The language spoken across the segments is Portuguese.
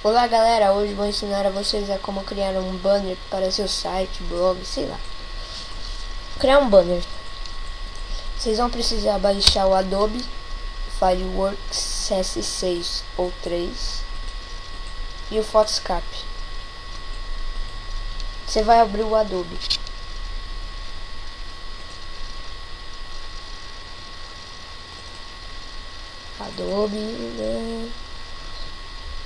Olá galera, hoje vou ensinar a vocês a como criar um banner para seu site, blog, sei lá. Criar um banner. Vocês vão precisar baixar o Adobe Fireworks CS6 ou 3 e o Photoshop. Você vai abrir o Adobe.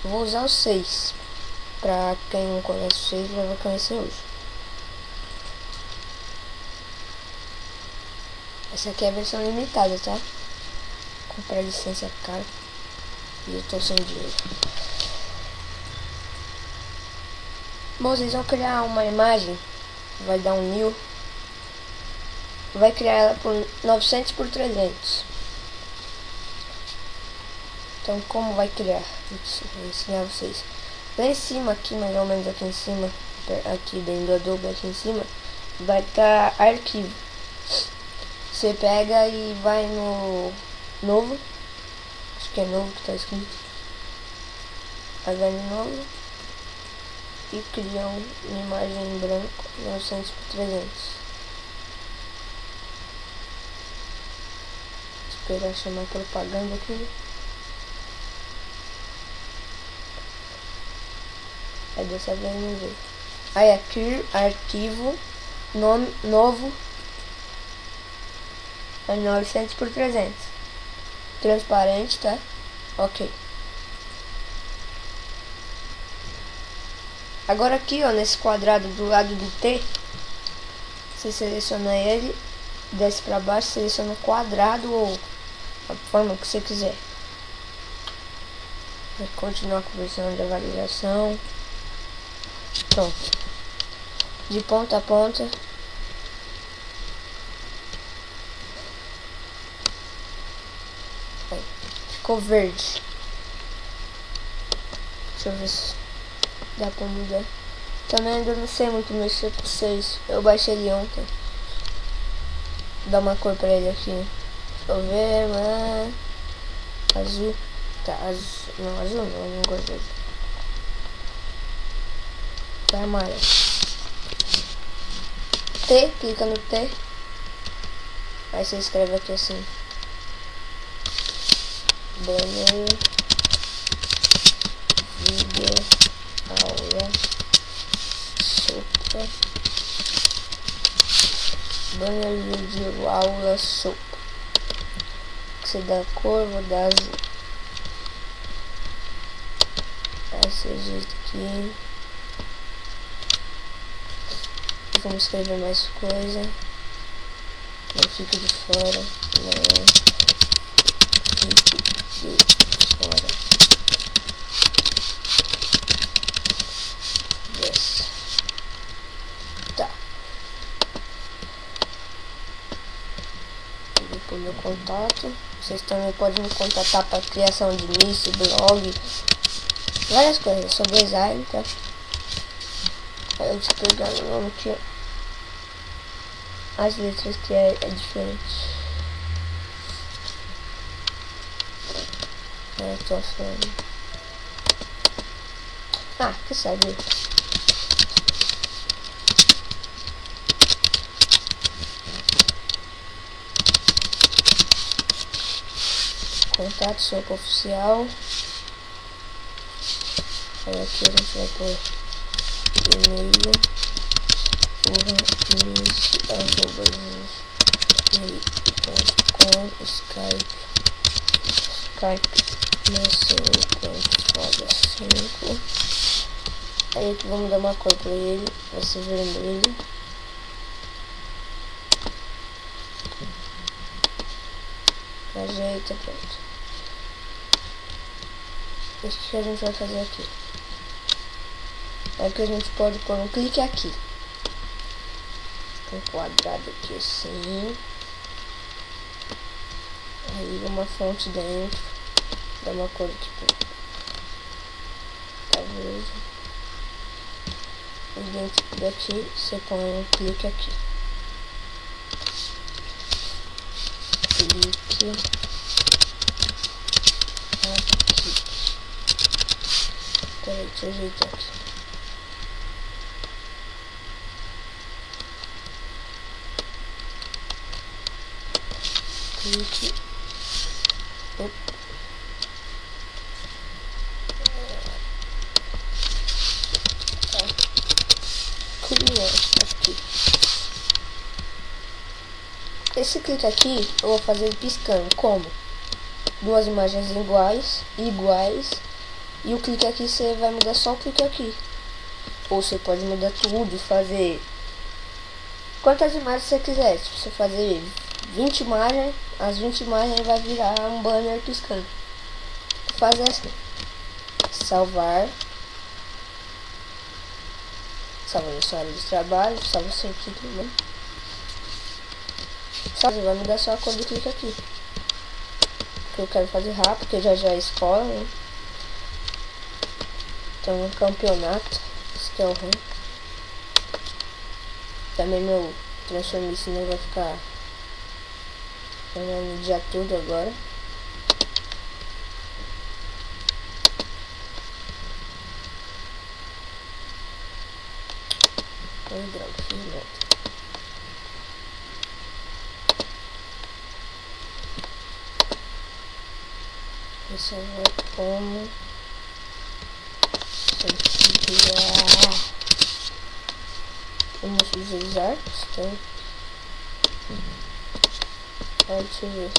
Vou usar o 6. Pra quem não conhece o 6, vai conhecer hoje. Essa aqui é a versão limitada, tá? Comprar licença cara. E eu tô sem dinheiro. Bom, vocês vão criar uma imagem. Vai dar 1000. Vai criar ela por 900 por 300. Então, como vai criar? Vou ensinar vocês. Lá em cima, aqui, mais ou menos aqui em cima, aqui dentro do Adobe, aqui em cima, vai estar arquivo. Você pega e vai no novo, acho que é novo que está escrito. Aí vai no novo e cria uma imagem em branco, 900 por 300. Esperar chamar propaganda aqui. Aí dessa vez não veio. Aí aqui, arquivo, nome, novo, é 900 por 300. Transparente, tá? Ok. Agora aqui, ó, nesse quadrado do lado do T, você seleciona ele, desce pra baixo, seleciona o quadrado ou a forma que você quiser. Vai continuar com a versão de avaliação. Pronto. De ponta a ponta. Aí, ficou verde. Deixa eu ver se dá pra mudar. Também ainda não sei muito mexer com 6. Eu baixei ele ontem. Vou dar uma cor pra ele aqui. Deixa eu ver, mano. Azul. Tá, azul. Não, azul não, eu não gosto de azul. Tá amarelo. T, clica no T. Aí você escreve aqui assim. Banner vídeo aula sopa. Banner vídeo aula sopa. Você dá cor, vou dar azul. Aí você ajeita aqui. Vamos escrever mais coisa. Não fica de fora. Não fique de fora. Yes. Tá. Vou pôr meu contato. Vocês também podem me contatar para criação de list, blog, várias coisas. Sou design, tá? Aí eu vou pegar o nome aqui. As letras que é diferente. Eu tô achando. Ah, que sabe. Contato sopa oficial. Aí aqui a gente vai pôr e-mail. com Skype nasceu.foda 5. Aí aqui vamos dar uma cor pra ele, vai ser vermelho. Ajeita, pronto. Isso que a gente vai fazer aqui. Aqui a gente pode pôr um clique aqui. Um quadrado aqui assim. Aí uma fonte dentro. Dá uma cor aqui pra tá verde. E dentro daqui você põe um clique aqui. Clique aqui. Peraí. Deixa eu ajeitar aqui. Clique. Aqui. Esse clique aqui eu vou fazer ele piscando. Como? Duas imagens iguais. E o clique aqui você vai mudar só o clique aqui. Ou você pode mudar tudo, fazer quantas imagens você quiser. Se você fazer 20 imagens, as 20 imagens vai virar um banner piscando. Fazer assim. Salvar. Salva na sua área de trabalho, salva sem título, né? Salva, vai mudar só a cor do clique aqui. Porque eu quero fazer rápido, porque já é escola, né? Então um campeonato, esse que é o rank. Também meu transformista não vai ficar no dia todo agora. Ai, droga, fiz merda. Esse vai como vamos visualizar tem deixa eu ver.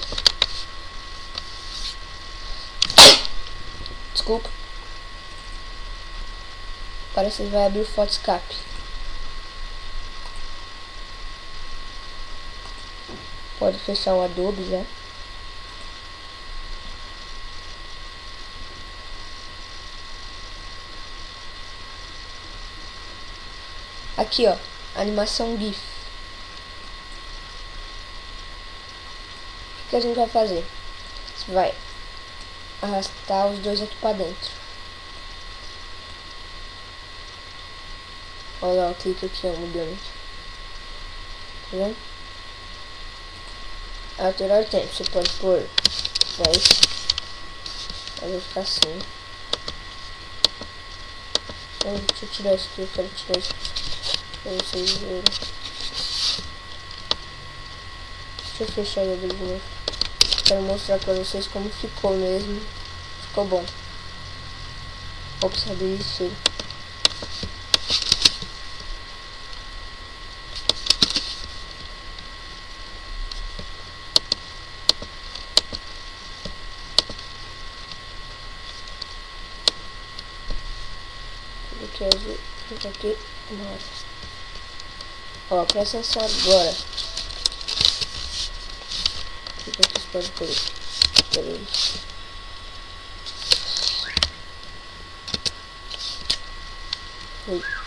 Desculpa, parece que vai abrir o Photoshop. Pode fechar o Adobe já. Aqui ó, animação GIF. O que a gente vai fazer? Você vai arrastar os dois aqui para dentro. Olha lá o clique aqui, ó, mudando. Tá vendo? Alterar o tempo, você pode pôr 10. Aí vai ficar assim. Então, deixa eu tirar isso aqui, eu quero tirar isso pra vocês verem. Deixa eu fechar ele de novo. Quero mostrar pra vocês como ficou mesmo. Ficou bom. Ops, abri isso. Aqui azul, aqui amarelo. Ó, presta atenção agora. O que vocês podem pôr? Peraí. Oi.